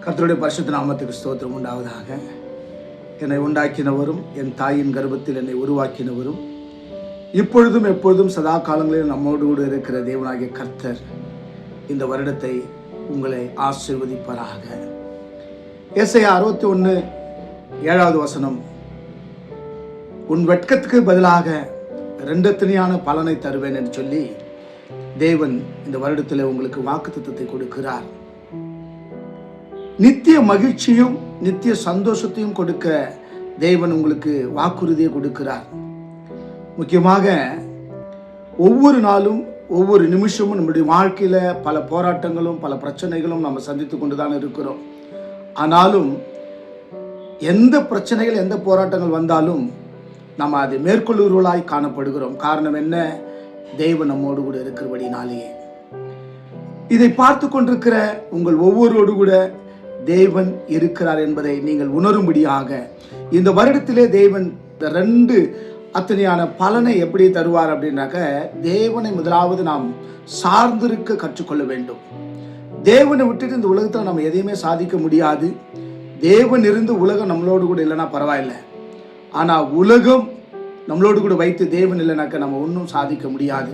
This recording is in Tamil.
கர்த்தருடைய பரிசுத்த நாமத்துக்கு ஸ்தோத்திரம் உண்டாவதாக. என்னை உண்டாக்கினவரும் என் தாயின் கர்ப்பத்தில் என்னை உருவாக்கினவரும் இப்பொழுதும் எப்பொழுதும் சதா காலங்களில் நம்மோடு கூட இருக்கிற தேவனாகிய கர்த்தர் இந்த வருடத்தை உங்களை ஆசீர்வதிப்பாராக. ஏசாயா 61:7 உன் வெட்கத்துக்கு பதிலாக 2 தனியான பலனை தருவேன் என்று சொல்லி தேவன் இந்த வருடத்தில் உங்களுக்கு வாக்குத்தத்தத்தை கொடுக்கிறார். நித்திய மகிழ்ச்சியும் நித்திய சந்தோஷத்தையும் கொடுக்க தேவன் உங்களுக்கு வாக்குறுதியை கொடுக்கிறார். முக்கியமாக ஒவ்வொரு நாளும் ஒவ்வொரு நிமிஷமும் நம்முடைய வாழ்க்கையில பல போராட்டங்களும் பல பிரச்சனைகளும் நம்ம சந்தித்து கொண்டுதான் இருக்கிறோம். ஆனாலும் எந்த பிரச்சனைகள் எந்த போராட்டங்கள் வந்தாலும் நம்ம அதை மேற்கொள்ளுவர்களாய் காணப்படுகிறோம். காரணம் என்ன? தேவன் நம்மோடு கூட இருக்கிறபடினாலேயே. இதை பார்த்து கொண்டிருக்கிற உங்கள் ஒவ்வொருவரோடு கூட தேவன் இருக்கிறார் என்பதை நீங்கள் உணரும்படியாக இந்த வருடத்திலே தேவன் 2 அத்தனையான பலனை எப்படி தருவார் அப்படின்னாக்க, தேவனை முதலாவது நாம் சார்ந்திருக்க கற்றுக்கொள்ள வேண்டும். தேவனை விட்டுட்டு இந்த உலகத்தில் நம்ம எதையுமே சாதிக்க முடியாது. தேவன் இருந்து உலகம் நம்மளோடு கூட இல்லைன்னா பரவாயில்லை. ஆனால் உலகம் நம்மளோடு கூட வைத்து தேவன் இல்லைனாக்க நம்ம ஒன்றும் சாதிக்க முடியாது.